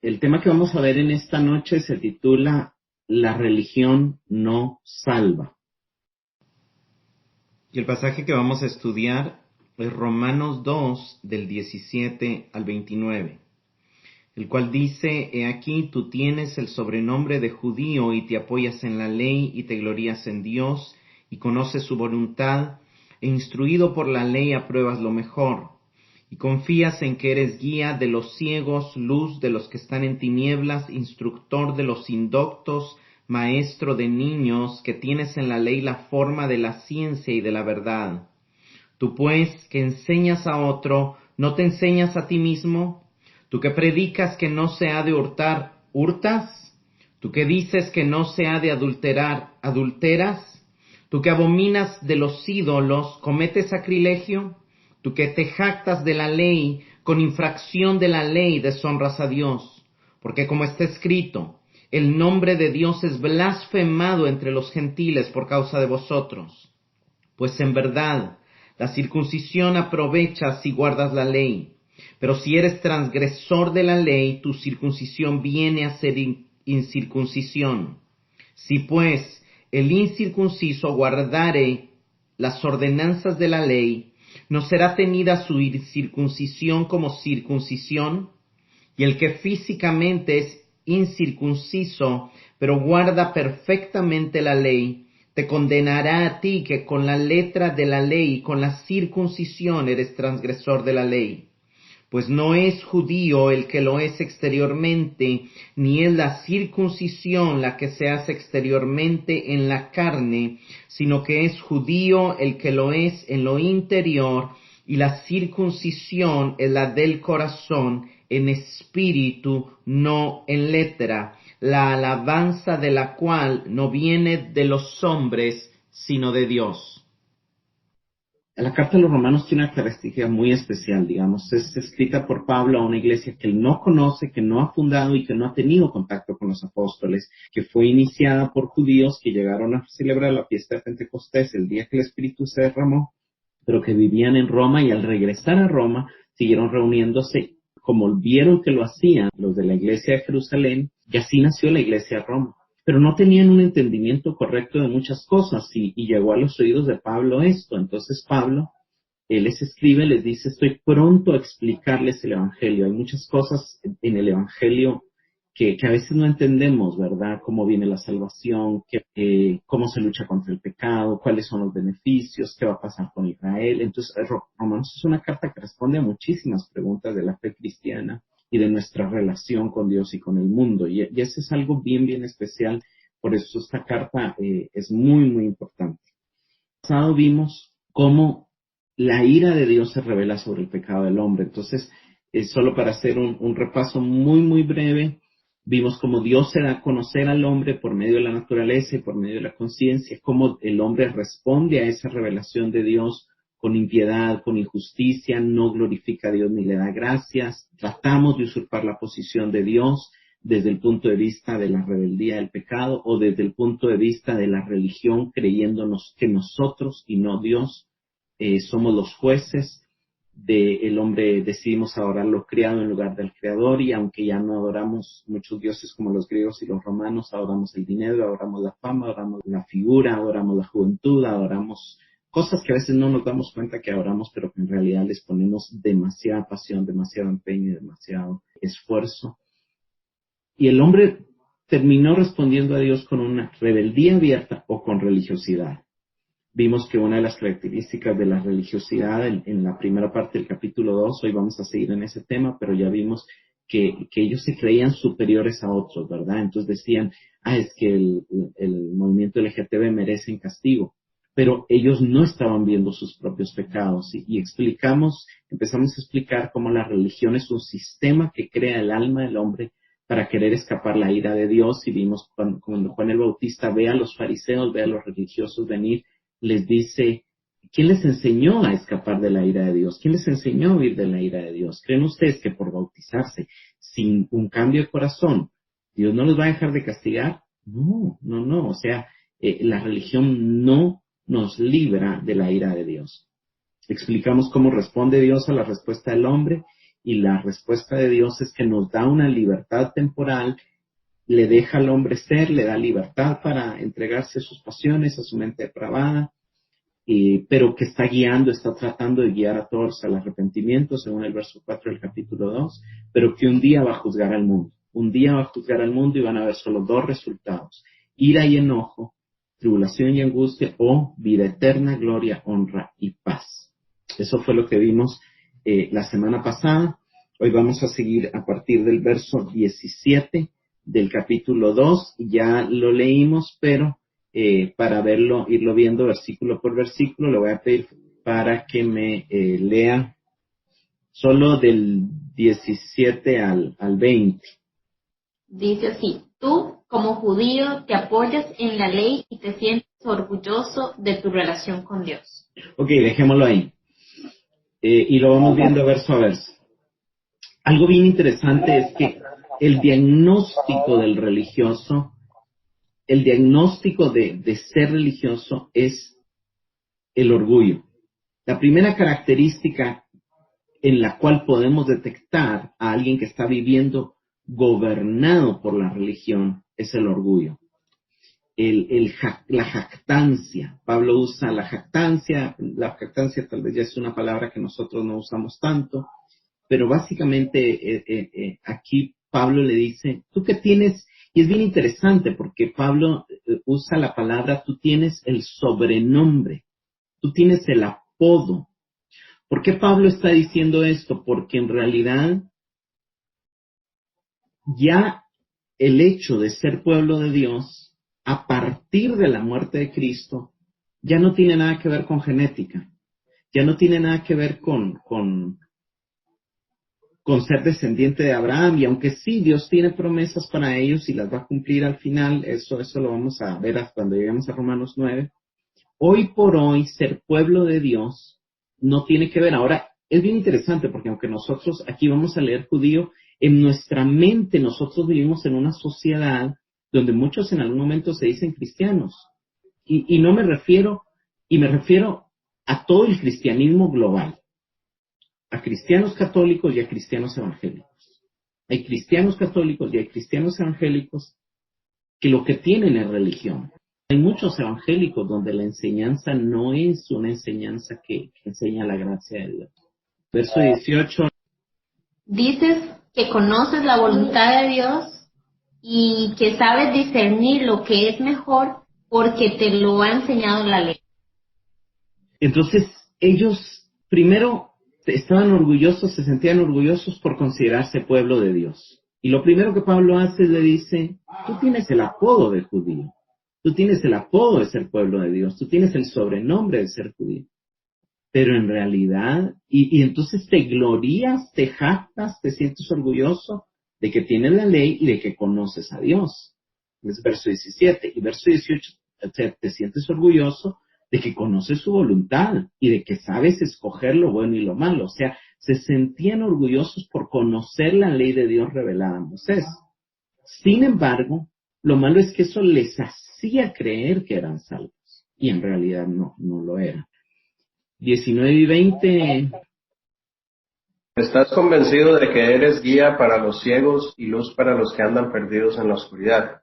El tema que vamos a ver en esta noche se titula La religión no salva. Y el pasaje que vamos a estudiar es Romanos 2, del 17 al 29, el cual dice: He aquí, tú tienes el sobrenombre de judío y te apoyas en la ley y te glorías en Dios y conoces su voluntad, e instruido por la ley apruebas lo mejor, y confías en que eres guía de los ciegos, luz de los que están en tinieblas, instructor de los indoctos, maestro de niños, que tienes en la ley la forma de la ciencia y de la verdad. Tú pues, que enseñas a otro, ¿no te enseñas a ti mismo? Tú que predicas que no se ha de hurtar, ¿hurtas? Tú que dices que no se ha de adulterar, ¿adulteras? Tú que abominas de los ídolos, ¿cometes sacrilegio? Tú que te jactas de la ley, con infracción de la ley deshonras a Dios. Porque como está escrito, el nombre de Dios es blasfemado entre los gentiles por causa de vosotros. Pues en verdad, la circuncisión aprovecha si guardas la ley. Pero si eres transgresor de la ley, tu circuncisión viene a ser incircuncisión. Si pues el incircunciso guardare las ordenanzas de la ley, ¿no será tenida su incircuncisión como circuncisión? Y el que físicamente es incircunciso, pero guarda perfectamente la ley, te condenará a ti que con la letra de la ley y con la circuncisión eres transgresor de la ley. Pues no es judío el que lo es exteriormente, ni es la circuncisión la que se hace exteriormente en la carne, sino que es judío el que lo es en lo interior, y la circuncisión es la del corazón, en espíritu, no en letra, la alabanza de la cual no viene de los hombres, sino de Dios. La carta de los Romanos tiene una característica muy especial, digamos. Es escrita por Pablo a una iglesia que él no conoce, que no ha fundado y que no ha tenido contacto con los apóstoles, que fue iniciada por judíos que llegaron a celebrar la fiesta de Pentecostés el día que el Espíritu se derramó, pero que vivían en Roma, y al regresar a Roma siguieron reuniéndose como vieron que lo hacían los de la iglesia de Jerusalén, y así nació la iglesia de Roma. Pero no tenían un entendimiento correcto de muchas cosas, y llegó a los oídos de Pablo esto. Entonces Pablo, él les escribe, les dice: estoy pronto a explicarles el Evangelio. Hay muchas cosas en el Evangelio que a veces no entendemos, ¿verdad? Cómo viene la salvación, cómo se lucha contra el pecado, cuáles son los beneficios, qué va a pasar con Israel. Entonces, Romanos es una carta que responde a muchísimas preguntas de la fe cristiana y de nuestra relación con Dios y con el mundo. Y eso es algo bien, bien especial. Por eso esta carta es muy, muy importante. En el pasado vimos cómo la ira de Dios se revela sobre el pecado del hombre. Entonces, solo para hacer un repaso muy, muy breve, vimos cómo Dios se da a conocer al hombre por medio de la naturaleza y por medio de la conciencia, cómo el hombre responde a esa revelación de Dios con impiedad, con injusticia, no glorifica a Dios ni le da gracias. Tratamos de usurpar la posición de Dios desde el punto de vista de la rebeldía del pecado, o desde el punto de vista de la religión, creyéndonos que nosotros y no Dios somos los jueces del hombre. Decidimos adorar lo creado en lugar del creador, y aunque ya no adoramos muchos dioses como los griegos y los romanos, adoramos el dinero, adoramos la fama, adoramos la figura, adoramos la juventud, adoramos cosas que a veces no nos damos cuenta que adoramos, pero que en realidad les ponemos demasiada pasión, demasiado empeño y demasiado esfuerzo. Y el hombre terminó respondiendo a Dios con una rebeldía abierta o con religiosidad. Vimos que una de las características de la religiosidad en la primera parte del capítulo 2, hoy vamos a seguir en ese tema, pero ya vimos que ellos se creían superiores a otros, ¿verdad? Entonces decían, es que el movimiento LGTB merece castigo, pero ellos no estaban viendo sus propios pecados, y empezamos a explicar cómo la religión es un sistema que crea el alma del hombre para querer escapar la ira de Dios. Y vimos cuando Juan el Bautista ve a los fariseos, ve a los religiosos venir, les dice: ¿quién les enseñó a escapar de la ira de Dios? ¿Quién les enseñó a huir de la ira de Dios? ¿Creen ustedes que por bautizarse sin un cambio de corazón, Dios no los va a dejar de castigar? No, no, no. O sea, la religión no nos libra de la ira de Dios. Explicamos cómo responde Dios a la respuesta del hombre, Y la respuesta de Dios es que nos da una libertad temporal, le deja al hombre ser, le da libertad para entregarse a sus pasiones, a su mente depravada, pero que está guiando, está tratando de guiar a todos al arrepentimiento, según el verso 4 del capítulo 2, pero que un día va a juzgar al mundo. Un día va a juzgar al mundo y van a haber solo dos resultados: ira y enojo, tribulación y angustia, o vida eterna, gloria, honra y paz. Eso fue lo que vimos la semana pasada. Hoy vamos a seguir a partir del verso 17 del capítulo 2. Ya lo leímos, pero para irlo viendo versículo por versículo, le voy a pedir para que me lea solo del 17 al 20. Dice así: tú, como judío, te apoyas en la ley y te sientes orgulloso de tu relación con Dios. Ok, dejémoslo ahí. Y lo vamos viendo verso a verso. Algo bien interesante es que el diagnóstico del religioso, el diagnóstico de ser religioso es el orgullo. La primera característica en la cual podemos detectar a alguien que está viviendo gobernado por la religión es el orgullo. La jactancia. Pablo usa la jactancia tal vez ya es una palabra que nosotros no usamos tanto, pero básicamente aquí Pablo le dice, tú que tienes, y es bien interesante porque Pablo usa la palabra, tú tienes el sobrenombre, tú tienes el apodo. ¿Por qué Pablo está diciendo esto? Porque en realidad ya el hecho de ser pueblo de Dios, a partir de la muerte de Cristo, ya no tiene nada que ver con genética, ya no tiene nada que ver con ser descendiente de Abraham, y aunque sí, Dios tiene promesas para ellos y las va a cumplir al final, eso lo vamos a ver cuando lleguemos a Romanos 9, hoy por hoy ser pueblo de Dios no tiene que ver. Ahora, es bien interesante porque aunque nosotros aquí vamos a leer judío, en nuestra mente nosotros vivimos en una sociedad donde muchos en algún momento se dicen cristianos. Y no me refiero, y me refiero a todo el cristianismo global, a cristianos católicos y a cristianos evangélicos. Hay cristianos católicos y hay cristianos evangélicos que lo que tienen es religión. Hay muchos evangélicos donde la enseñanza no es una enseñanza que enseña la gracia de Dios. Verso 18. Dices que conoces la voluntad de Dios y que sabes discernir lo que es mejor porque te lo ha enseñado la ley. Entonces, ellos primero estaban orgullosos, se sentían orgullosos por considerarse pueblo de Dios. Y lo primero que Pablo hace es le dice, tú tienes el apodo de judío, tú tienes el apodo de ser pueblo de Dios, tú tienes el sobrenombre de ser judío. Pero en realidad, y entonces te glorías, te jactas, te sientes orgulloso de que tienes la ley y de que conoces a Dios. Es verso 17. Y verso 18, te sientes orgulloso de que conoces su voluntad y de que sabes escoger lo bueno y lo malo. O sea, se sentían orgullosos por conocer la ley de Dios revelada a Moisés. Sin embargo, lo malo es que eso les hacía creer que eran salvos. Y en realidad no lo eran. 19 y 20. ¿Estás convencido de que eres guía para los ciegos y luz para los que andan perdidos en la oscuridad?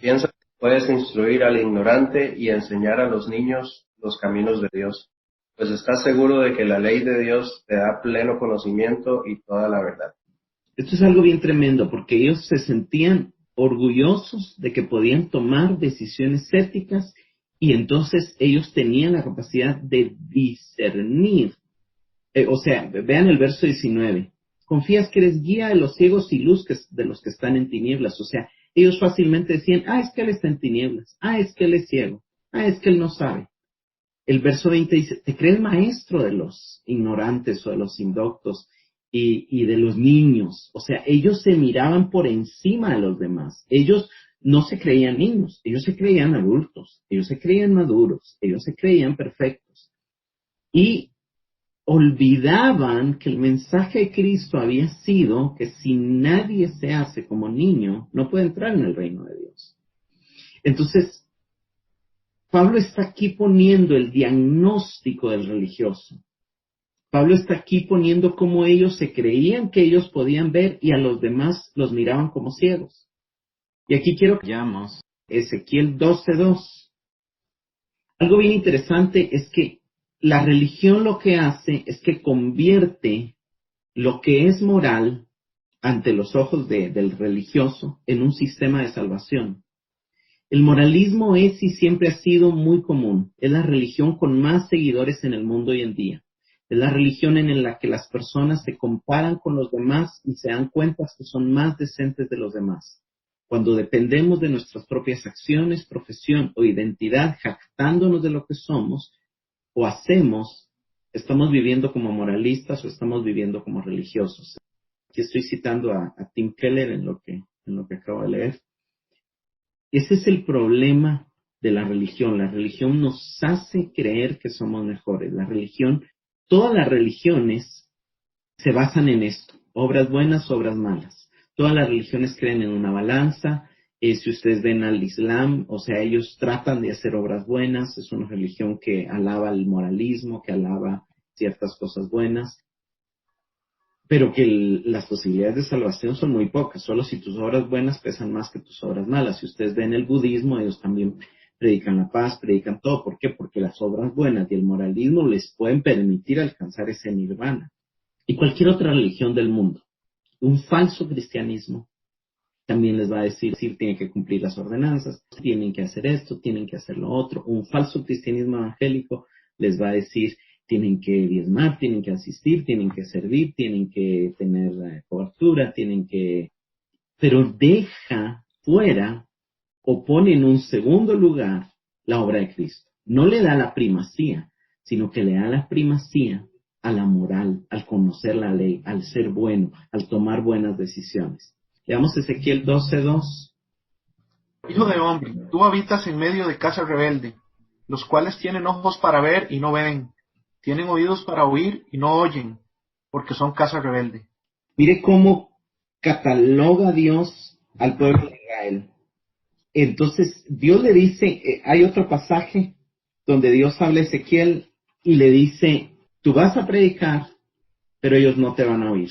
Piensa que puedes instruir al ignorante y enseñar a los niños los caminos de Dios, pues estás seguro de que la ley de Dios te da pleno conocimiento y toda la verdad. Esto es algo bien tremendo porque ellos se sentían orgullosos de que podían tomar decisiones éticas y entonces ellos tenían la capacidad de discernir. O sea, vean el verso 19. Confías que eres guía de los ciegos y luz de los que están en tinieblas. O sea, ellos fácilmente decían, es que él está en tinieblas. Es que él es ciego. Es que él no sabe. El verso 20 dice, ¿te crees maestro de los ignorantes o de los indoctos y de los niños? O sea, ellos se miraban por encima de los demás. Ellos no se creían niños, ellos se creían adultos, ellos se creían maduros, ellos se creían perfectos. Y olvidaban que el mensaje de Cristo había sido que si nadie se hace como niño, no puede entrar en el reino de Dios. Entonces, Pablo está aquí poniendo el diagnóstico del religioso. Pablo está aquí poniendo cómo ellos se creían que ellos podían ver y a los demás los miraban como ciegos. Y aquí quiero que veamos Ezequiel 12:2. Algo bien interesante es que la religión lo que hace es que convierte lo que es moral ante los ojos del religioso en un sistema de salvación. El moralismo es y siempre ha sido muy común. Es la religión con más seguidores en el mundo hoy en día. Es la religión en la que las personas se comparan con los demás y se dan cuenta que son más decentes de los demás. Cuando dependemos de nuestras propias acciones, profesión o identidad, jactándonos de lo que somos o hacemos, estamos viviendo como moralistas o estamos viviendo como religiosos. Aquí estoy citando a Tim Keller en lo que acabo de leer. Ese es el problema de la religión. La religión nos hace creer que somos mejores. Todas las religiones se basan en esto, obras buenas, obras malas. Todas las religiones creen en una balanza. Si ustedes ven al Islam, o sea, ellos tratan de hacer obras buenas. Es una religión que alaba el moralismo, que alaba ciertas cosas buenas, pero que las posibilidades de salvación son muy pocas. Solo si tus obras buenas pesan más que tus obras malas. Si ustedes ven el budismo, ellos también predican la paz, predican todo. ¿Por qué? Porque las obras buenas y el moralismo les pueden permitir alcanzar ese nirvana. Y cualquier otra religión del mundo. Un falso cristianismo también les va a decir, tienen que cumplir las ordenanzas, tienen que hacer esto, tienen que hacer lo otro. Un falso cristianismo evangélico les va a decir, tienen que diezmar, tienen que asistir, tienen que servir, tienen que tener cobertura, pero deja fuera o pone en un segundo lugar la obra de Cristo. No le da la primacía, sino que le da la primacía a la moral, al conocer la ley, al ser bueno, al tomar buenas decisiones. Leamos Ezequiel 12:2. Hijo de hombre, tú habitas en medio de casa rebelde, los cuales tienen ojos para ver y no ven, tienen oídos para oír y no oyen, porque son casa rebelde. Mire cómo cataloga Dios al pueblo de Israel. Entonces, Dios le dice, hay otro pasaje donde Dios habla a Ezequiel y le dice, tú vas a predicar, pero ellos no te van a oír,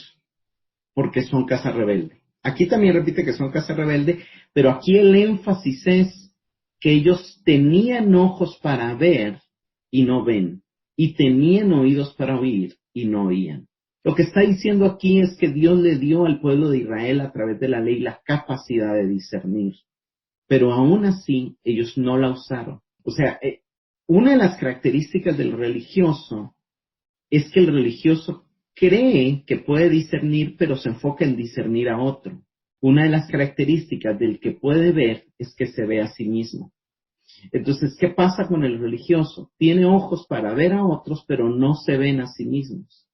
porque son casa rebelde. Aquí también repite que son casa rebelde, pero aquí el énfasis es que ellos tenían ojos para ver y no ven, y tenían oídos para oír y no oían. Lo que está diciendo aquí es que Dios le dio al pueblo de Israel a través de la ley la capacidad de discernir, pero aún así ellos no la usaron. O sea, una de las características del religioso es que el religioso cree que puede discernir, pero se enfoca en discernir a otro. Una de las características del que puede ver es que se ve a sí mismo. Entonces, ¿qué pasa con el religioso? Tiene ojos para ver a otros, pero no se ven a sí mismos.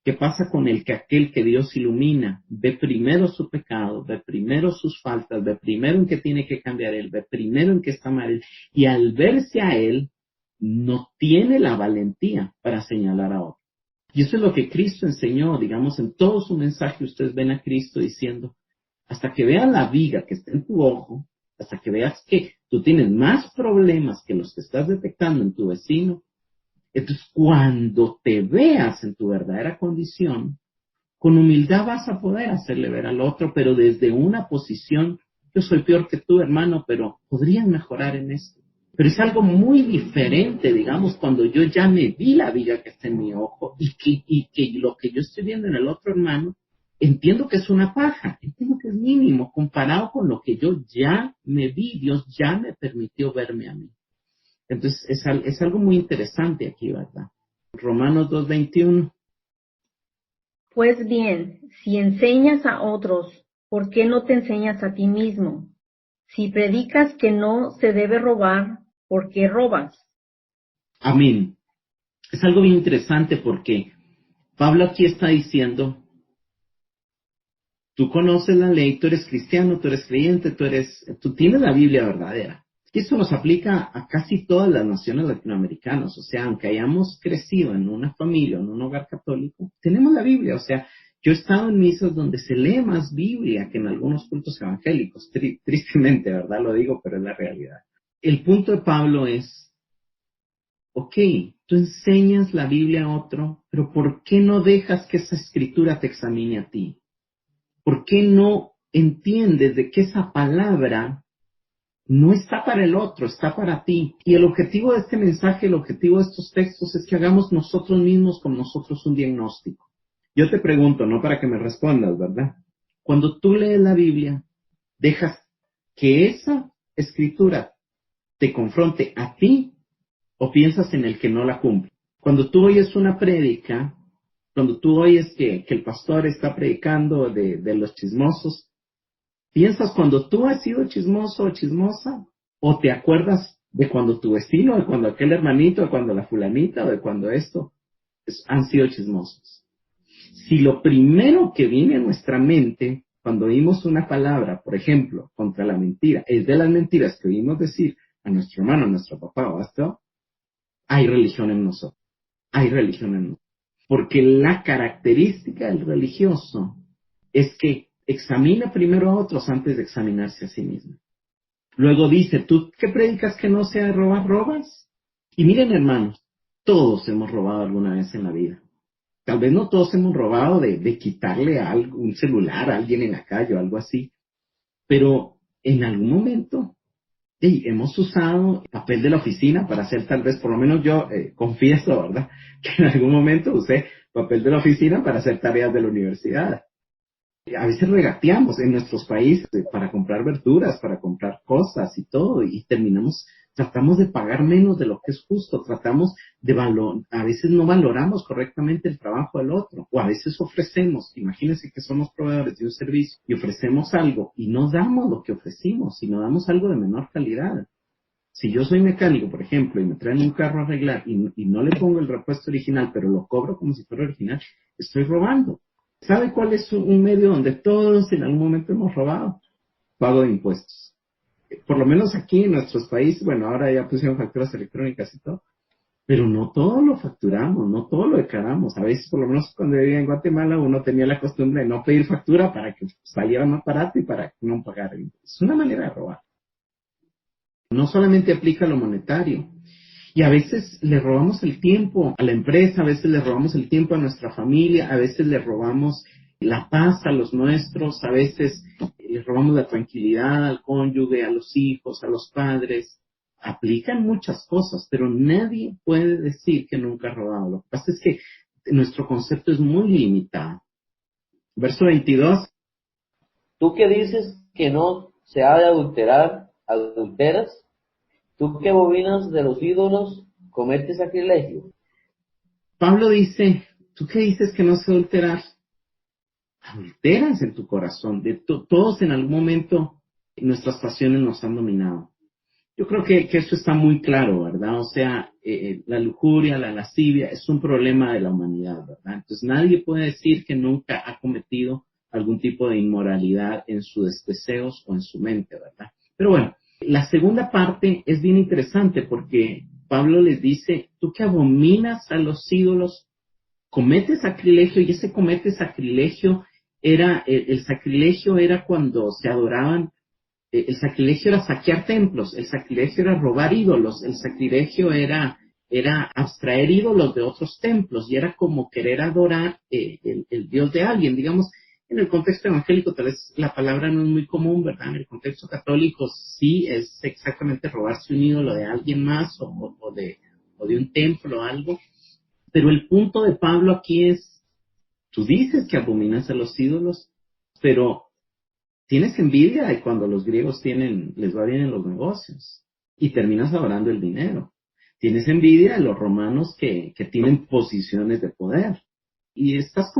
¿Qué pasa con aquel que Dios ilumina? Ve primero su pecado, ve primero sus faltas, ve primero en qué tiene que cambiar él, ve primero en qué está mal él, y al verse a él, no tiene la valentía para señalar a otro. Y eso es lo que Cristo enseñó, digamos, en todo su mensaje. Ustedes ven a Cristo diciendo, hasta que veas la viga que está en tu ojo, hasta que veas que tú tienes más problemas que los que estás detectando en tu vecino, entonces cuando te veas en tu verdadera condición, con humildad vas a poder hacerle ver al otro, pero desde una posición, yo soy peor que tú, hermano, pero podrías mejorar en esto. Pero es algo muy diferente, digamos, cuando yo ya me vi la viga que está en mi ojo y que lo que yo estoy viendo en el otro hermano, entiendo que es una paja, entiendo que es mínimo comparado con lo que yo ya me vi, Dios ya me permitió verme a mí. Entonces es algo muy interesante aquí, ¿verdad? Romanos 2:21. Pues bien, si enseñas a otros, ¿por qué no te enseñas a ti mismo? Si predicas que no se debe robar, ¿por qué robas? Amén. Es algo bien interesante porque Pablo aquí está diciendo, tú conoces la ley, tú eres cristiano, tú eres creyente, tú tienes la Biblia verdadera. Y esto nos aplica a casi todas las naciones latinoamericanas. O sea, aunque hayamos crecido en una familia, en un hogar católico, tenemos la Biblia. O sea, yo he estado en misas donde se lee más Biblia que en algunos cultos evangélicos. Tristemente, ¿verdad? Lo digo, pero es la realidad. El punto de Pablo es, ok, tú enseñas la Biblia a otro, pero ¿por qué no dejas que esa escritura te examine a ti? ¿Por qué no entiendes de que esa palabra no está para el otro, está para ti? Y el objetivo de este mensaje, el objetivo de estos textos es que hagamos nosotros mismos con nosotros un diagnóstico. Yo te pregunto, no para que me respondas, ¿verdad? Cuando tú lees la Biblia, ¿dejas que esa escritura te confronte a ti o piensas en el que no la cumple? Cuando tú oyes una prédica, cuando tú oyes que el pastor está predicando de los chismosos, ¿piensas cuando tú has sido chismoso o chismosa? ¿O te acuerdas de cuando tu vecino, de cuando aquel hermanito, de cuando la fulanita, o de cuando esto han sido chismosos? Si lo primero que viene a nuestra mente cuando oímos una palabra, por ejemplo, contra la mentira, es de las mentiras que oímos decir a nuestro hermano, a nuestro papá o a esto, hay religión en nosotros. Hay religión en nosotros. Porque la característica del religioso es que examina primero a otros antes de examinarse a sí mismo. Luego dice, ¿tú qué predicas que no sea robar, robas? Y miren, hermanos, todos hemos robado alguna vez en la vida. Tal vez no todos hemos robado de quitarle algo, un celular a alguien en la calle o algo así, pero en algún momento hemos usado papel de la oficina para hacer tal vez, por lo menos yo confieso, ¿verdad? Que en algún momento usé papel de la oficina para hacer tareas de la universidad. A veces regateamos en nuestros países para comprar verduras, para comprar cosas y todo, y tratamos de pagar menos de lo que es justo, a veces no valoramos correctamente el trabajo del otro, o a veces ofrecemos, imagínense que somos proveedores de un servicio y ofrecemos algo y no damos lo que ofrecimos, sino damos algo de menor calidad. Si yo soy mecánico, por ejemplo, y me traen un carro a arreglar y no le pongo el repuesto original, pero lo cobro como si fuera original, estoy robando. ¿Sabe cuál es un medio donde todos en algún momento hemos robado? Pago de impuestos. Por lo menos aquí en nuestros países, bueno, ahora ya pusieron facturas electrónicas y todo, pero no todo lo facturamos, no todo lo declaramos. A veces, por lo menos cuando vivía en Guatemala, uno tenía la costumbre de no pedir factura para que saliera más barato y para no pagar. Es una manera de robar. No solamente aplica lo monetario. Y a veces le robamos el tiempo a la empresa, a veces le robamos el tiempo a nuestra familia, a veces le robamos la paz a los nuestros, a veces le robamos la tranquilidad al cónyuge, a los hijos, a los padres. Aplican muchas cosas, pero nadie puede decir que nunca ha robado. Lo que pasa es que nuestro concepto es muy limitado. Verso 22. Tú que dices que no se ha de adulterar, adulteras. Tú que abominas de los ídolos, cometes sacrilegio. Pablo dice, ¿tú qué dices que no se adulterar? Adulteras en tu corazón. Todos en algún momento nuestras pasiones nos han dominado. Yo creo que eso está muy claro, ¿verdad? O sea, la lujuria, la lascivia es un problema de la humanidad, ¿verdad? Entonces nadie puede decir que nunca ha cometido algún tipo de inmoralidad en sus deseos o en su mente, ¿verdad? Pero bueno, la segunda parte es bien interesante porque Pablo les dice, tú que abominas a los ídolos, cometes sacrilegio, y ese comete sacrilegio el sacrilegio era cuando se adoraban. El sacrilegio era saquear templos, el sacrilegio era robar ídolos, el sacrilegio era abstraer ídolos de otros templos, y era como querer adorar el Dios de alguien. Digamos, en el contexto evangélico tal vez la palabra no es muy común, ¿verdad? En el contexto católico sí es exactamente robarse un ídolo de alguien más o de un templo o algo. Pero el punto de Pablo aquí es, tú dices que abominas a los ídolos, pero tienes envidia de cuando los griegos les va bien en los negocios y terminas adorando el dinero. Tienes envidia de los romanos que tienen posiciones de poder. Y estás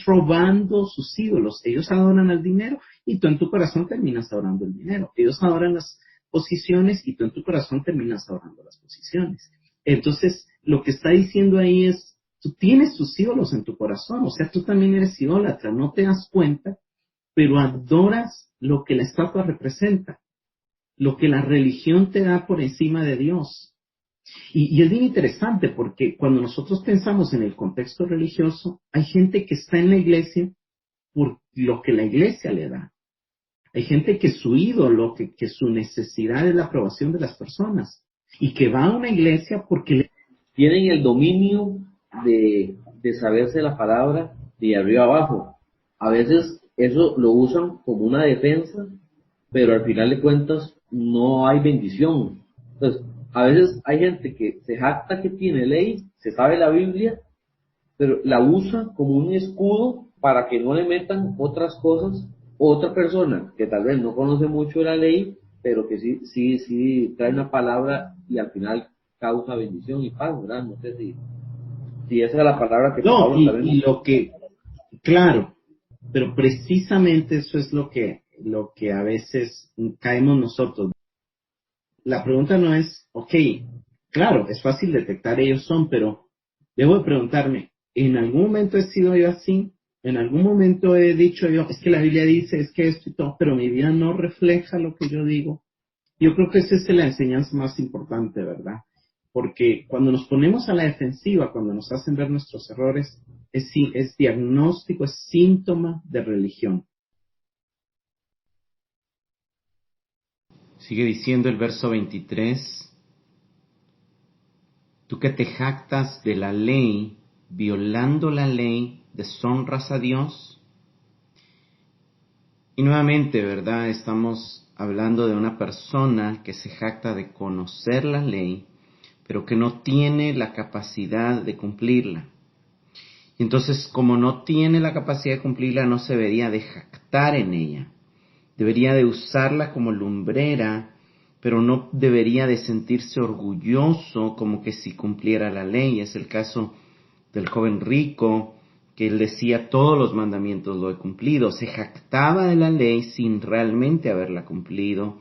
robando sus ídolos. Ellos adoran al dinero y tú en tu corazón terminas adorando el dinero. Ellos adoran las posiciones y tú en tu corazón terminas adorando las posiciones. Entonces, lo que está diciendo ahí es, tú tienes tus ídolos en tu corazón, o sea, tú también eres idólatra, no te das cuenta, pero adoras lo que la estatua representa, lo que la religión te da por encima de Dios. Y es bien interesante porque cuando nosotros pensamos en el contexto religioso, hay gente que está en la iglesia por lo que la iglesia le da. Hay gente que su ídolo, que su necesidad es la aprobación de las personas. y que va a una iglesia porque tienen el dominio de saberse la palabra de arriba abajo. A veces eso lo usan como una defensa, pero al final de cuentas no hay bendición. Entonces, a veces hay gente que se jacta que tiene ley, se sabe la Biblia, pero la usa como un escudo para que no le metan otras cosas, otra persona que tal vez no conoce mucho la ley, pero que sí trae una palabra y al final causa bendición y paz, ¿verdad? No sé si esa es la palabra que no, Pablo también. y lo que, claro, pero precisamente eso es lo que a veces caemos nosotros. La pregunta no es, ok, claro, es fácil detectar ellos son, pero debo de preguntarme, ¿en algún momento he sido yo así? ¿En algún momento he dicho yo, es que la Biblia dice, es que esto y todo, pero mi vida no refleja lo que yo digo? Yo creo que esa es la enseñanza más importante, ¿verdad? Porque cuando nos ponemos a la defensiva, cuando nos hacen ver nuestros errores, es diagnóstico, es síntoma de religión. Sigue diciendo el verso 23, tú que te jactas de la ley, violando la ley, deshonras a Dios. Y nuevamente, ¿verdad? Estamos hablando de una persona que se jacta de conocer la ley, pero que no tiene la capacidad de cumplirla. Y entonces, como no tiene la capacidad de cumplirla, no se debería de jactar en ella. Debería de usarla como lumbrera, pero no debería de sentirse orgulloso como que si cumpliera la ley. Es el caso del joven rico, que él decía, todos los mandamientos lo he cumplido. Se jactaba de la ley sin realmente haberla cumplido.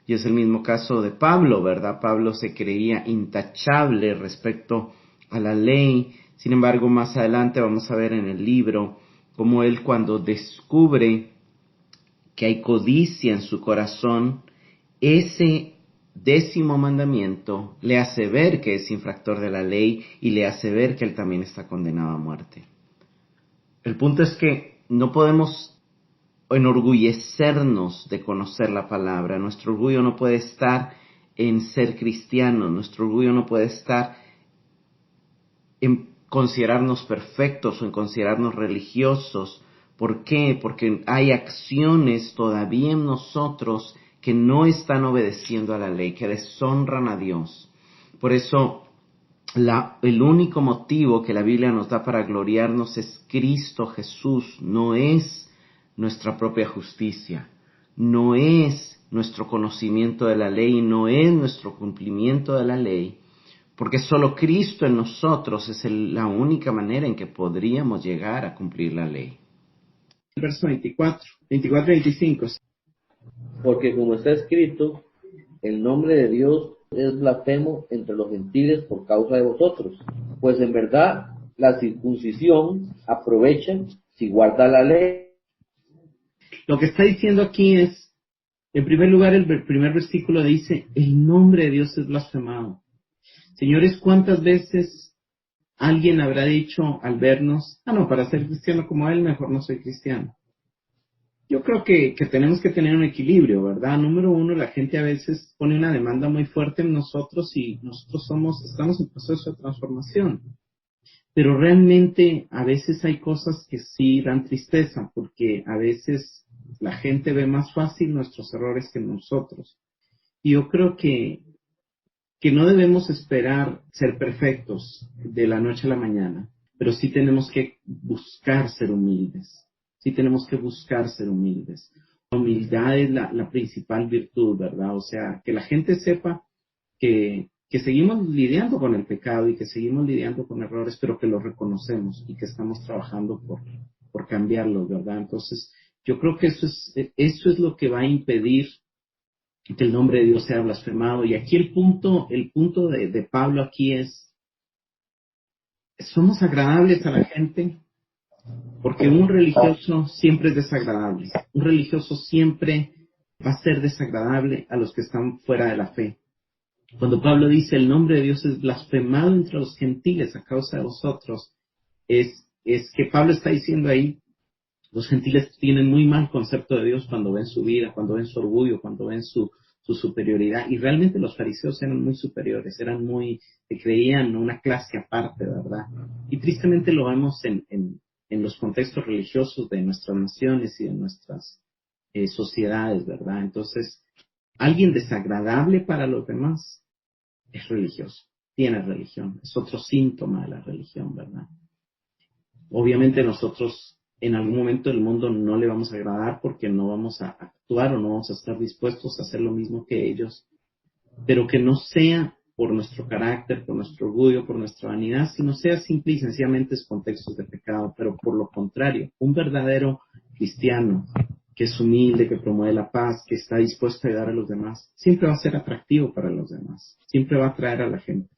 Y es el mismo caso de Pablo, ¿verdad? Pablo se creía intachable respecto a la ley. Sin embargo, más adelante vamos a ver en el libro cómo él, cuando descubre que hay codicia en su corazón, ese 10º mandamiento le hace ver que es infractor de la ley y le hace ver que él también está condenado a muerte. El punto es que no podemos enorgullecernos de conocer la palabra. Nuestro orgullo no puede estar en ser cristianos, nuestro orgullo no puede estar en considerarnos perfectos o en considerarnos religiosos. ¿Por qué? Porque hay acciones todavía en nosotros que no están obedeciendo a la ley, que deshonran a Dios. Por eso, el único motivo que la Biblia nos da para gloriarnos es Cristo Jesús, no es nuestra propia justicia, no es nuestro conocimiento de la ley, no es nuestro cumplimiento de la ley, porque solo Cristo en nosotros es la única manera en que podríamos llegar a cumplir la ley. Verso 24 y 25. Porque como está escrito, el nombre de Dios es blasfemo entre los gentiles por causa de vosotros. Pues en verdad la circuncisión aprovecha si guarda la ley. Lo que está diciendo aquí es, en primer lugar, el primer versículo dice, el nombre de Dios es blasfemado. Señores, ¿cuántas veces alguien habrá dicho al vernos, no, para ser cristiano como él, mejor no soy cristiano? Yo creo que tenemos que tener un equilibrio, ¿verdad? Número uno, la gente a veces pone una demanda muy fuerte en nosotros y nosotros estamos en proceso de transformación. Pero realmente a veces hay cosas que sí dan tristeza, porque a veces la gente ve más fácil nuestros errores que nosotros. Y yo creo que no debemos esperar ser perfectos de la noche a la mañana, pero sí tenemos que buscar ser humildes. Sí tenemos que buscar ser humildes. La humildad es la principal virtud, ¿verdad? O sea, que la gente sepa que seguimos lidiando con el pecado y que seguimos lidiando con errores, pero que los reconocemos y que estamos trabajando por cambiarlos, ¿verdad? Entonces, yo creo que eso es lo que va a impedir que el nombre de Dios sea blasfemado. Y aquí el punto de Pablo aquí es, somos agradables a la gente, porque un religioso siempre es desagradable. Un religioso siempre va a ser desagradable a los que están fuera de la fe. Cuando Pablo dice el nombre de Dios es blasfemado entre los gentiles a causa de vosotros, es que Pablo está diciendo ahí, los gentiles tienen muy mal concepto de Dios cuando ven su vida, cuando ven su orgullo, cuando ven su su superioridad, y realmente los fariseos eran muy superiores, se creían una clase aparte, ¿verdad? Y tristemente lo vemos en los contextos religiosos de nuestras naciones y de nuestras sociedades, ¿verdad? Entonces, alguien desagradable para los demás es religioso, tiene religión, es otro síntoma de la religión, ¿verdad? Obviamente nosotros en algún momento del mundo no le vamos a agradar porque no vamos a actuar o no vamos a estar dispuestos a hacer lo mismo que ellos, pero que no sea por nuestro carácter, por nuestro orgullo, por nuestra vanidad, sino sea simple y sencillamente contextos de pecado, pero por lo contrario, un verdadero cristiano que es humilde, que promueve la paz, que está dispuesto a ayudar a los demás, siempre va a ser atractivo para los demás, siempre va a atraer a la gente.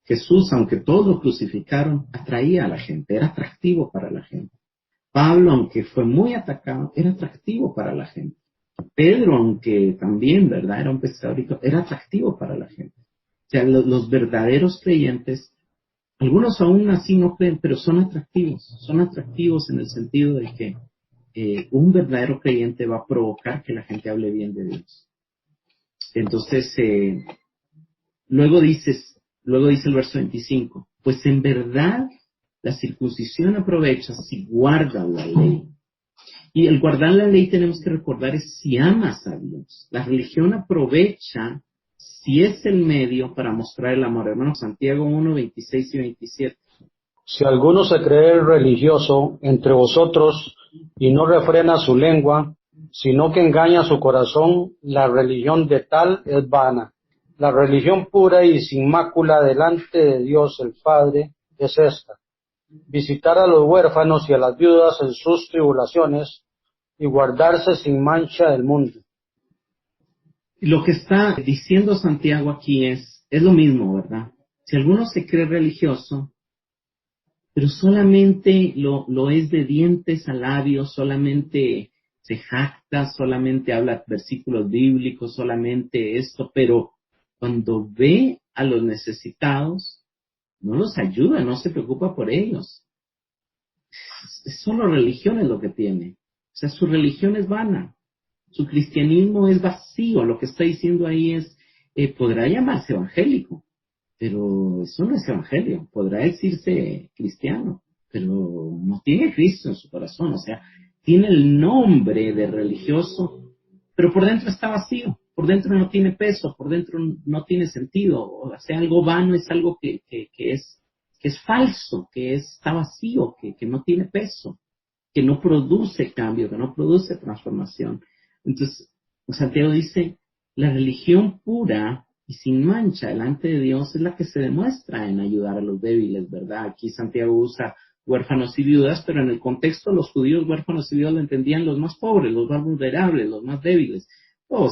Jesús, aunque todos lo crucificaron, atraía a la gente, era atractivo para la gente. Pablo, aunque fue muy atacado, era atractivo para la gente. Pedro, aunque también, ¿verdad?, era un pescador, era atractivo para la gente. O sea, los verdaderos creyentes, algunos aún así no creen, pero son atractivos en el sentido de que un verdadero creyente va a provocar que la gente hable bien de Dios. Entonces, luego dice el verso 25, pues en verdad la circuncisión aprovecha si guardan la ley. Y el guardar la ley tenemos que recordar es si amas a Dios. La religión aprovecha si es el medio para mostrar el amor. Hermanos, Santiago 1, 26 y 27. Si alguno se cree religioso entre vosotros y no refrena su lengua, sino que engaña su corazón, la religión de tal es vana. La religión pura y sin mácula delante de Dios el Padre es esta: visitar a los huérfanos y a las viudas en sus tribulaciones y guardarse sin mancha del mundo. Lo que está diciendo Santiago aquí es lo mismo, ¿verdad? Si alguno se cree religioso, pero solamente lo es de dientes a labios, solamente se jacta, solamente habla versículos bíblicos, solamente esto, pero cuando ve a los necesitados, no los ayuda, no se preocupa por ellos. Es solo religión es lo que tiene. O sea, su religión es vana. Su cristianismo es vacío. Lo que está diciendo ahí es, podrá llamarse evangélico, pero eso no es evangelio. Podrá decirse cristiano, pero no tiene Cristo en su corazón. O sea, tiene el nombre de religioso, pero por dentro está vacío. Por dentro no tiene peso, por dentro no tiene sentido. O sea, algo vano es algo que es falso, está vacío, que no tiene peso, que no produce cambio, que no produce transformación. Entonces, Santiago dice, la religión pura y sin mancha delante de Dios es la que se demuestra en ayudar a los débiles, ¿verdad? Aquí Santiago usa huérfanos y viudas, pero en el contexto los judíos huérfanos y viudas lo entendían los más pobres, los más vulnerables, los más débiles.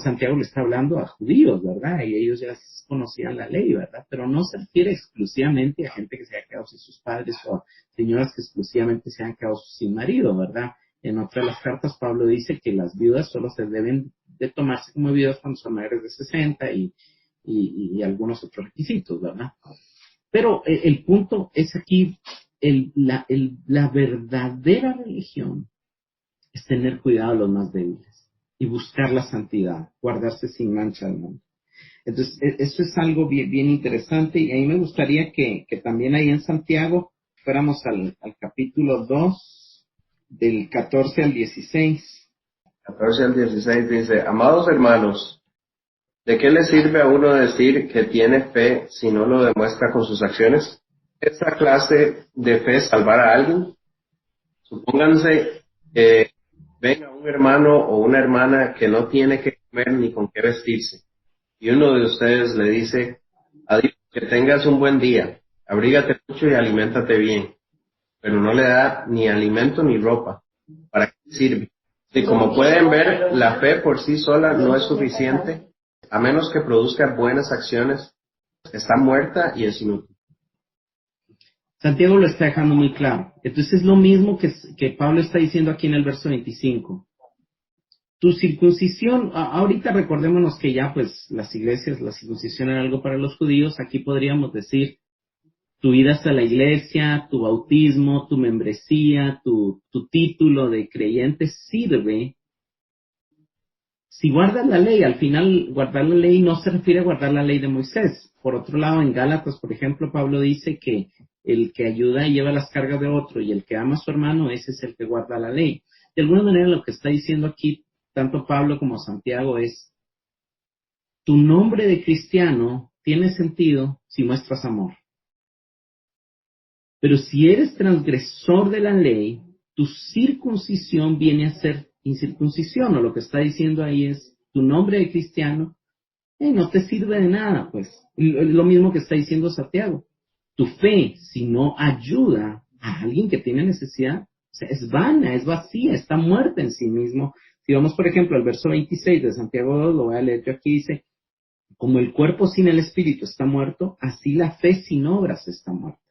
Santiago le está hablando a judíos, ¿verdad? Y ellos ya conocían la ley, ¿verdad? Pero no se refiere exclusivamente a gente que se haya quedado sin sus padres o a señoras que exclusivamente se han quedado sin marido, ¿verdad? En otra de las cartas Pablo dice que las viudas solo se deben de tomarse como viudas cuando son mayores de 60 y algunos otros requisitos, ¿verdad? Pero el punto es aquí, la verdadera religión es tener cuidado de los más débiles y buscar la santidad, guardarse sin mancha del mundo. Entonces, eso es algo bien, bien interesante, y ahí me gustaría que también ahí en Santiago fuéramos al capítulo 2, del 14 al 16. 14 al 16 dice, amados hermanos, ¿de qué le sirve a uno decir que tiene fe si no lo demuestra con sus acciones? ¿Esta clase de fe salvará a alguien? Supónganse que venga un hermano o una hermana que no tiene que comer ni con qué vestirse, y uno de ustedes le dice, adiós, que tengas un buen día, abrígate mucho y aliméntate bien, pero no le da ni alimento ni ropa. ¿Para qué sirve? Y como pueden ver, la fe por sí sola no es suficiente, a menos que produzca buenas acciones, está muerta y es inútil. Santiago lo está dejando muy claro. Entonces es lo mismo que Pablo está diciendo aquí en el verso 25. Tu circuncisión, ahorita recordémonos que ya pues las iglesias, la circuncisión era algo para los judíos, aquí podríamos decir tu ida hasta la iglesia, tu bautismo, tu membresía, tu título de creyente sirve si guardas la ley, al final guardar la ley no se refiere a guardar la ley de Moisés. Por otro lado, en Gálatas, por ejemplo, Pablo dice que el que ayuda y lleva las cargas de otro y el que ama a su hermano, ese es el que guarda la ley. De alguna manera lo que está diciendo aquí tanto Pablo como Santiago es, tu nombre de cristiano tiene sentido si muestras amor. Pero si eres transgresor de la ley, tu circuncisión viene a ser incircuncisión, o lo que está diciendo ahí es, tu nombre de cristiano no te sirve de nada, pues. Lo mismo que está diciendo Santiago. Tu fe, si no ayuda a alguien que tiene necesidad, o sea, es vana, es vacía, está muerta en sí mismo. Si vamos, por ejemplo, al verso 26 de Santiago 2, lo voy a leer yo aquí, dice, como el cuerpo sin el espíritu está muerto, así la fe sin obras está muerta.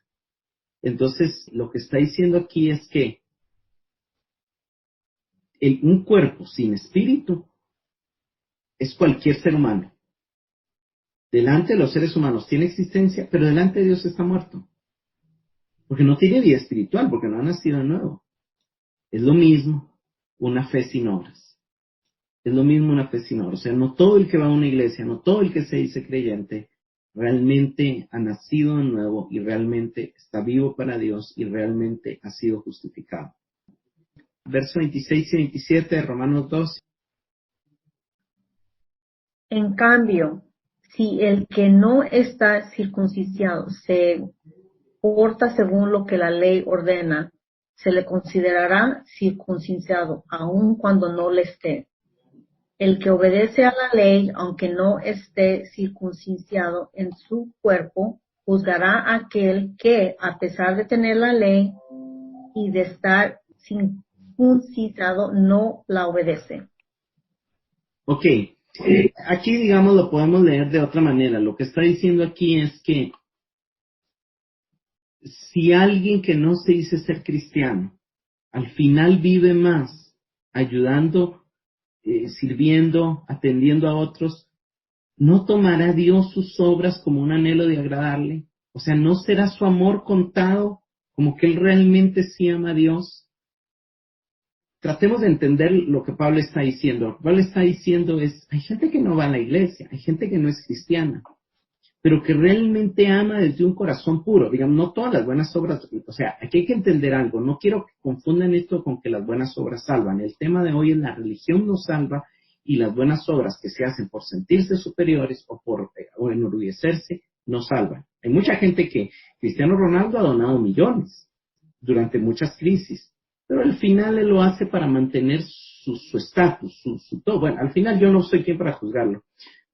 Entonces, lo que está diciendo aquí es que un cuerpo sin espíritu es cualquier ser humano. Delante de los seres humanos tiene existencia, pero delante de Dios está muerto. Porque no tiene vida espiritual, porque no ha nacido de nuevo. Es lo mismo una fe sin obras. Es lo mismo una fe sin obras. O sea, no todo el que va a una iglesia, no todo el que se dice creyente, realmente ha nacido de nuevo y realmente está vivo para Dios y realmente ha sido justificado. Verso 26 y 27 de Romanos 2. En cambio, si el que no está circuncidado se porta según lo que la ley ordena, se le considerará circuncidado, aun cuando no le esté. El que obedece a la ley, aunque no esté circuncidado en su cuerpo, juzgará a aquel que, a pesar de tener la ley y de estar circuncidado, no la obedece. Ok, aquí digamos lo podemos leer de otra manera. Lo que está diciendo aquí es que si alguien que no se dice ser cristiano, al final vive más ayudando, sirviendo, atendiendo a otros, ¿no tomará Dios sus obras como un anhelo de agradarle? O sea, ¿no será su amor contado como que él realmente sí ama a Dios? Tratemos de entender lo que Pablo está diciendo. Lo que Pablo está diciendo es, hay gente que no va a la iglesia, hay gente que no es cristiana, pero que realmente ama desde un corazón puro. Digamos, no todas las buenas obras, o sea, aquí hay que entender algo. No quiero que confundan esto con que las buenas obras salvan. El tema de hoy es la religión no salva y las buenas obras que se hacen por sentirse superiores o enorgullecerse no salvan. Hay mucha gente que Cristiano Ronaldo ha donado millones durante muchas crisis, pero al final él lo hace para mantener su estatus, su todo. Bueno, al final yo no soy quien para juzgarlo,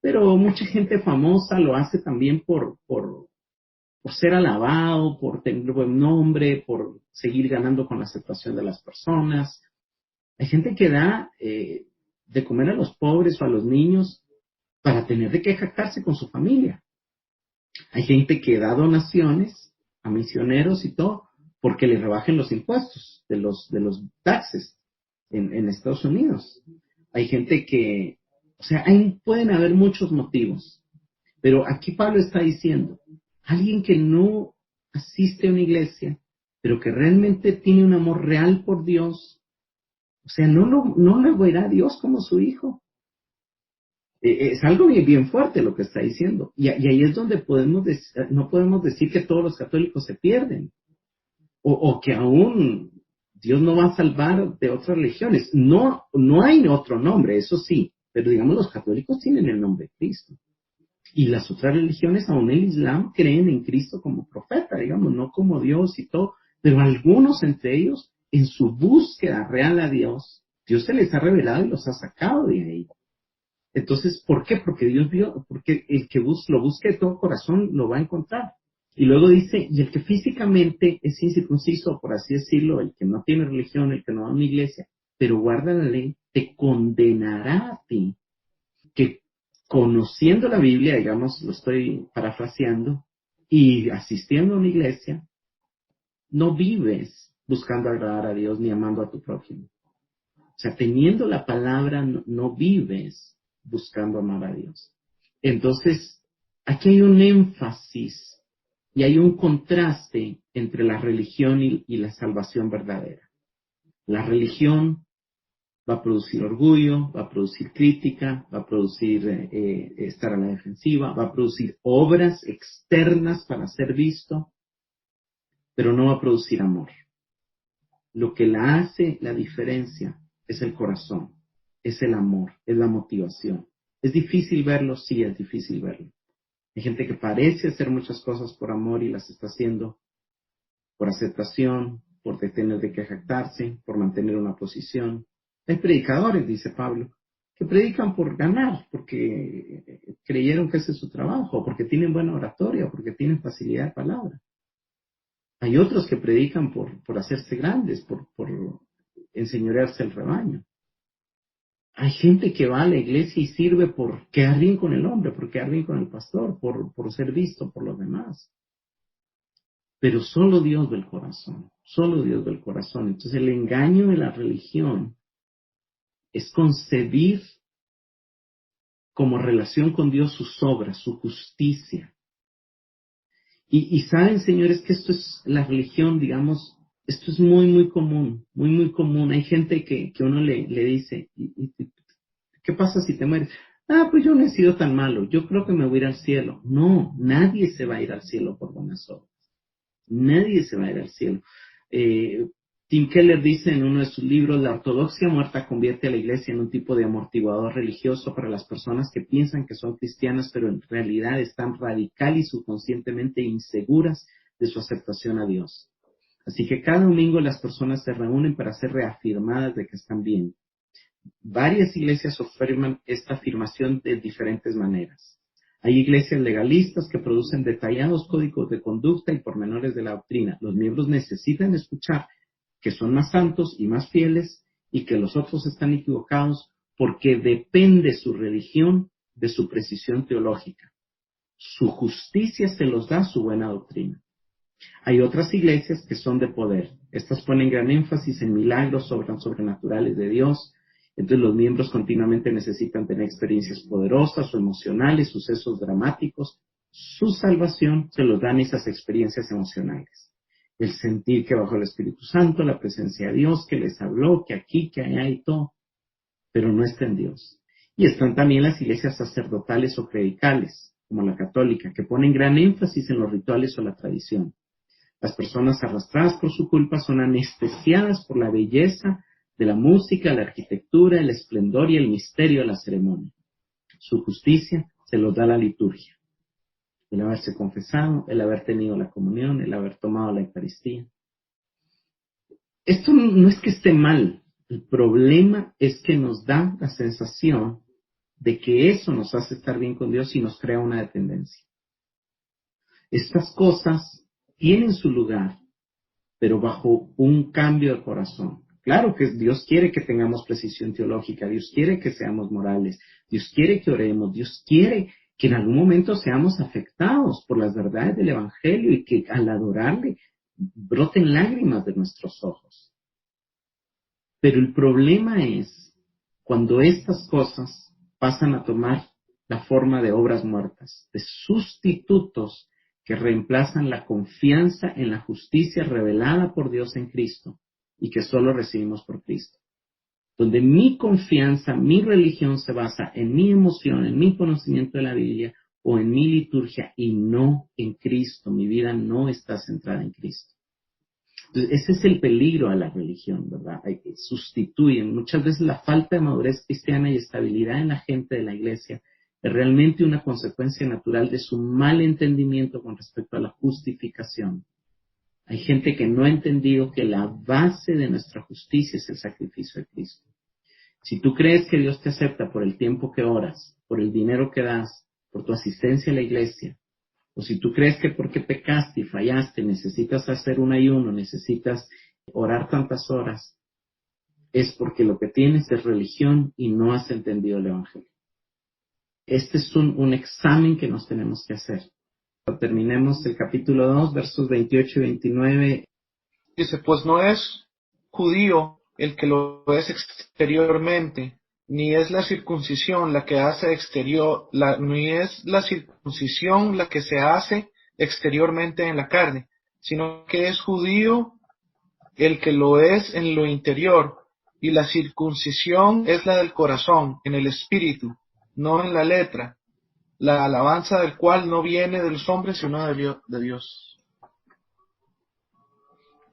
pero mucha gente famosa lo hace también por ser alabado, por tener buen nombre, por seguir ganando con la aceptación de las personas. Hay gente que da de comer a los pobres o a los niños para tener de qué jactarse con su familia. Hay gente que da donaciones a misioneros y todo porque le rebajen los impuestos de los taxes en Estados Unidos. Hay gente que, o sea, pueden haber muchos motivos, pero aquí Pablo está diciendo, alguien que no asiste a una iglesia, pero que realmente tiene un amor real por Dios, o sea, no lo verá a Dios como su hijo. Es algo bien, bien fuerte lo que está diciendo. Y ahí es donde no podemos decir que todos los católicos se pierden. O que aún Dios no va a salvar de otras religiones. No hay otro nombre, eso sí. Pero digamos, los católicos tienen el nombre de Cristo. Y las otras religiones, aún el Islam, creen en Cristo como profeta, digamos, no como Dios y todo. Pero algunos entre ellos, en su búsqueda real a Dios, Dios se les ha revelado y los ha sacado de ahí. Entonces, ¿por qué? Porque Dios vio, porque el que lo busque de todo corazón lo va a encontrar. Y luego dice, y el que físicamente es incircunciso, por así decirlo, el que no tiene religión, el que no va a una iglesia, pero guarda la ley, te condenará a ti, que conociendo la Biblia, digamos, lo estoy parafraseando, y asistiendo a una iglesia, no vives buscando agradar a Dios ni amando a tu prójimo. O sea, teniendo la palabra, no vives buscando amar a Dios. Entonces, aquí hay un énfasis y hay un contraste entre la religión y la salvación verdadera. La religión Va a producir orgullo, va a producir crítica, va a producir estar a la defensiva, va a producir obras externas para ser visto, pero no va a producir amor. Lo que la hace la diferencia es el corazón, es el amor, es la motivación. ¿Es difícil verlo? Sí, es difícil verlo. Hay gente que parece hacer muchas cosas por amor y las está haciendo por aceptación, por tener de qué jactarse, por mantener una posición. Hay predicadores, dice Pablo, que predican por ganar, porque creyeron que ese es su trabajo, porque tienen buena oratoria, porque tienen facilidad de palabra. Hay otros que predican por hacerse grandes, por enseñorearse el rebaño. Hay gente que va a la iglesia y sirve por quedar bien con el hombre, por quedar bien con el pastor, por ser visto por los demás. Pero solo Dios ve el corazón, solo Dios ve el corazón. Entonces el engaño de la religión es concebir como relación con Dios sus obras, su justicia. Y saben, señores, que esto es la religión, digamos, esto es muy, muy común, muy, muy común. Hay gente que uno le dice, ¿qué pasa si te mueres? Ah, pues yo no he sido tan malo, yo creo que me voy a ir al cielo. No, nadie se va a ir al cielo por buenas obras. Nadie se va a ir al cielo. Tim Keller dice en uno de sus libros, la ortodoxia muerta convierte a la iglesia en un tipo de amortiguador religioso para las personas que piensan que son cristianas, pero en realidad están radical y subconscientemente inseguras de su aceptación a Dios. Así que cada domingo las personas se reúnen para ser reafirmadas de que están bien. Varias iglesias afirman esta afirmación de diferentes maneras. Hay iglesias legalistas que producen detallados códigos de conducta y pormenores de la doctrina. Los miembros necesitan escuchar que son más santos y más fieles y que los otros están equivocados porque depende su religión de su precisión teológica. Su justicia se los da su buena doctrina. Hay otras iglesias que son de poder. Estas ponen gran énfasis en milagros, obras sobrenaturales de Dios. Entonces los miembros continuamente necesitan tener experiencias poderosas o emocionales, sucesos dramáticos. Su salvación se los dan esas experiencias emocionales. El sentir que bajo el Espíritu Santo, la presencia de Dios, que les habló, que aquí, que allá y todo, pero no está en Dios. Y están también las iglesias sacerdotales o clericales, como la católica, que ponen gran énfasis en los rituales o la tradición. Las personas arrastradas por su culpa son anestesiadas por la belleza de la música, la arquitectura, el esplendor y el misterio de la ceremonia. Su justicia se los da la liturgia. El haberse confesado, el haber tenido la comunión, el haber tomado la Eucaristía. Esto no es que esté mal. El problema es que nos da la sensación de que eso nos hace estar bien con Dios y nos crea una dependencia. Estas cosas tienen su lugar, pero bajo un cambio de corazón. Claro que Dios quiere que tengamos precisión teológica, Dios quiere que seamos morales, Dios quiere que oremos, Dios quiere que en algún momento seamos afectados por las verdades del Evangelio y que al adorarle broten lágrimas de nuestros ojos. Pero el problema es cuando estas cosas pasan a tomar la forma de obras muertas, de sustitutos que reemplazan la confianza en la justicia revelada por Dios en Cristo y que solo recibimos por Cristo. Donde mi confianza, mi religión se basa en mi emoción, en mi conocimiento de la Biblia o en mi liturgia y no en Cristo. Mi vida no está centrada en Cristo. Entonces, ese es el peligro a la religión, ¿verdad? Sustituyen. Muchas veces la falta de madurez cristiana y estabilidad en la gente de la iglesia es realmente una consecuencia natural de su mal entendimiento con respecto a la justificación. Hay gente que no ha entendido que la base de nuestra justicia es el sacrificio de Cristo. Si tú crees que Dios te acepta por el tiempo que oras, por el dinero que das, por tu asistencia a la iglesia, o si tú crees que porque pecaste y fallaste necesitas hacer un ayuno, necesitas orar tantas horas, es porque lo que tienes es religión y no has entendido el Evangelio. Este es un examen que nos tenemos que hacer. Terminemos el capítulo 2, versos 28 y 29. Dice, pues no es judío el que lo es exteriormente, ni es la circuncisión la que hace ni es la circuncisión la que se hace exteriormente en la carne, sino que es judío el que lo es en lo interior, y la circuncisión es la del corazón, en el espíritu, no en la letra, la alabanza del cual no viene de los hombres, sino de Dios.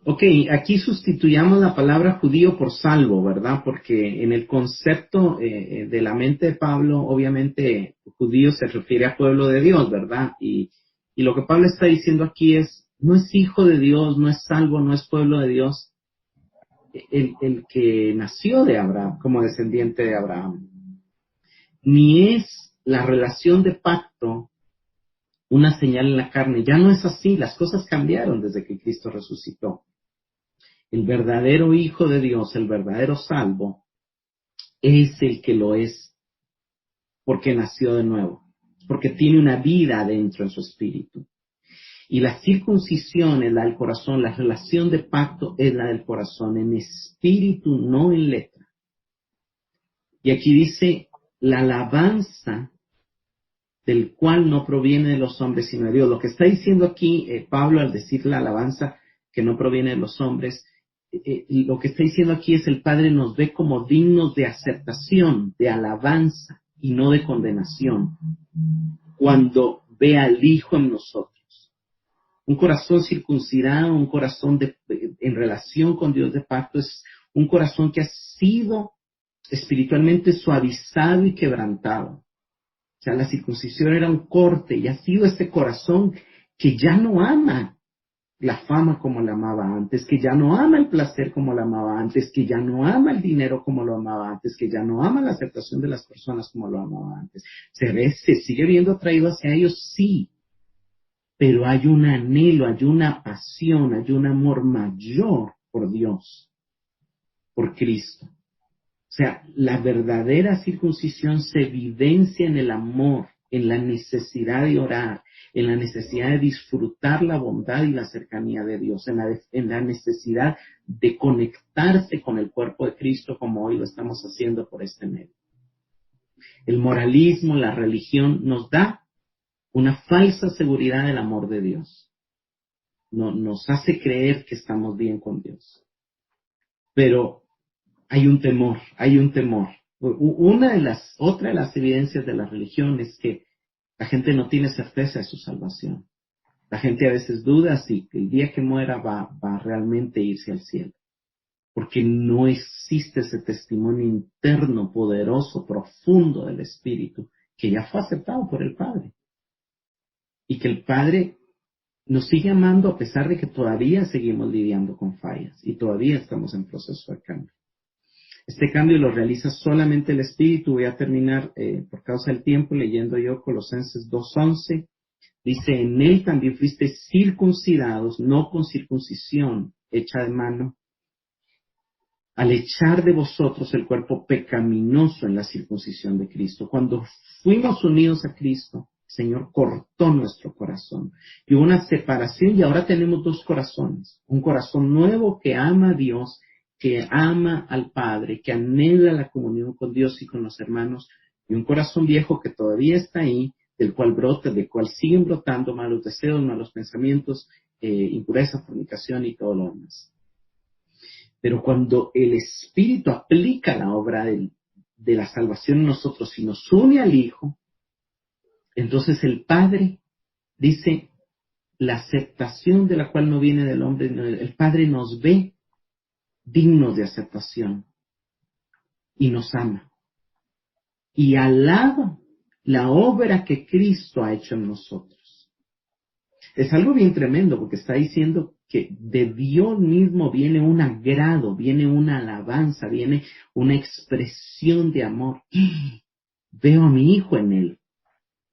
Ok, aquí sustituyamos la palabra judío por salvo, ¿verdad? Porque en el concepto de la mente de Pablo, obviamente, judío se refiere a pueblo de Dios, ¿verdad? Y lo que Pablo está diciendo aquí es, no es hijo de Dios, no es salvo, no es pueblo de Dios, el que nació de Abraham, como descendiente de Abraham. Ni es la relación de pacto una señal en la carne. Ya no es así, las cosas cambiaron desde que Cristo resucitó. El verdadero Hijo de Dios, el verdadero salvo, es el que lo es porque nació de nuevo, porque tiene una vida adentro en su espíritu. Y la circuncisión es la del corazón, la relación de pacto es la del corazón, en espíritu, no en letra. Y aquí dice, la alabanza del cual no proviene de los hombres, sino de Dios. Lo que está diciendo aquí Pablo al decir la alabanza que no proviene de los hombres, lo que está diciendo aquí es el Padre nos ve como dignos de aceptación, de alabanza y no de condenación, cuando ve al Hijo en nosotros. Un corazón circuncidado, un corazón en relación con Dios de pacto, es un corazón que ha sido espiritualmente suavizado y quebrantado. O sea, la circuncisión era un corte y ha sido este corazón que ya no ama la fama como la amaba antes, que ya no ama el placer como la amaba antes, que ya no ama el dinero como lo amaba antes, que ya no ama la aceptación de las personas como lo amaba antes. Se sigue viendo atraído hacia ellos, sí, pero hay un anhelo, hay una pasión, hay un amor mayor por Dios, por Cristo. O sea, la verdadera circuncisión se evidencia en el amor, en la necesidad de orar, en la necesidad de disfrutar la bondad y la cercanía de Dios, en la necesidad de conectarse con el cuerpo de Cristo como hoy lo estamos haciendo por este medio. El moralismo, la religión nos da una falsa seguridad del amor de Dios. Nos hace creer que estamos bien con Dios. Pero hay un temor. Otra de las evidencias de la religión es que la gente no tiene certeza de su salvación. La gente a veces duda si el día que muera va realmente a irse al cielo. Porque no existe ese testimonio interno, poderoso, profundo del Espíritu, que ya fue aceptado por el Padre. Y que el Padre nos sigue amando a pesar de que todavía seguimos lidiando con fallas y todavía estamos en proceso de cambio. Este cambio lo realiza solamente el Espíritu. Voy a terminar por causa del tiempo leyendo yo Colosenses 2:11. Dice, en él también fuisteis circuncidados, no con circuncisión hecha de mano, al echar de vosotros el cuerpo pecaminoso en la circuncisión de Cristo. Cuando fuimos unidos a Cristo, el Señor cortó nuestro corazón. Y hubo una separación y ahora tenemos dos corazones. Un corazón nuevo que ama a Dios, que ama al Padre, que anhela la comunión con Dios y con los hermanos, y un corazón viejo que todavía está ahí, del cual siguen brotando malos deseos, malos pensamientos, impureza, fornicación y todo lo demás. Pero cuando el Espíritu aplica la obra de la salvación en nosotros y nos une al Hijo, entonces el Padre dice, la aceptación de la cual no viene del hombre, el Padre nos ve dignos de aceptación y nos ama. Y alaba la obra que Cristo ha hecho en nosotros. Es algo bien tremendo porque está diciendo que de Dios mismo viene un agrado, viene una alabanza, viene una expresión de amor. Veo a mi Hijo en él,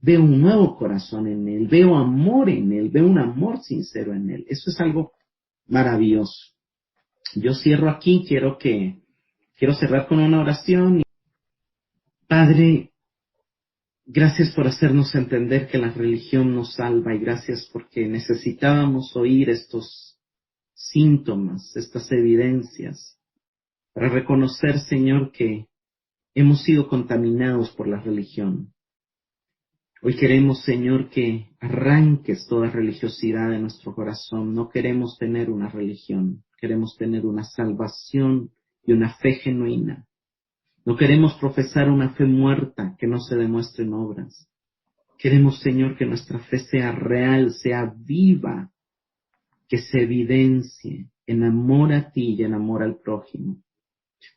veo un nuevo corazón en él, veo amor en él, veo un amor sincero en él. Eso es algo maravilloso. Yo cierro aquí, quiero cerrar con una oración. Padre, gracias por hacernos entender que la religión nos salva y gracias porque necesitábamos oír estos síntomas, estas evidencias, para reconocer, Señor, que hemos sido contaminados por la religión. Hoy queremos, Señor, que arranques toda religiosidad de nuestro corazón. No queremos tener una religión, queremos tener una salvación y una fe genuina. No queremos profesar una fe muerta que no se demuestre en obras. Queremos, Señor, que nuestra fe sea real, sea viva, que se evidencie en amor a ti y en amor al prójimo.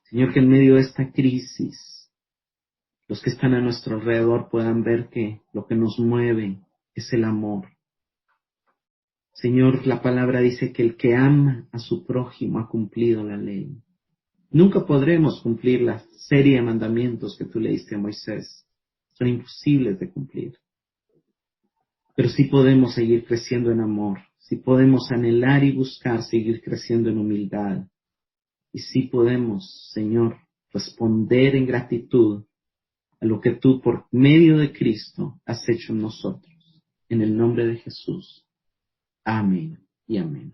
Señor, que en medio de esta crisis, los que están a nuestro alrededor puedan ver que lo que nos mueve es el amor. Señor, la palabra dice que el que ama a su prójimo ha cumplido la ley. Nunca podremos cumplir la serie de mandamientos que tú le diste a Moisés. Son imposibles de cumplir. Pero sí podemos seguir creciendo en amor. Sí podemos anhelar y buscar seguir creciendo en humildad. Y sí podemos, Señor, responder en gratitud a lo que tú por medio de Cristo has hecho en nosotros. En el nombre de Jesús. Amén y amén.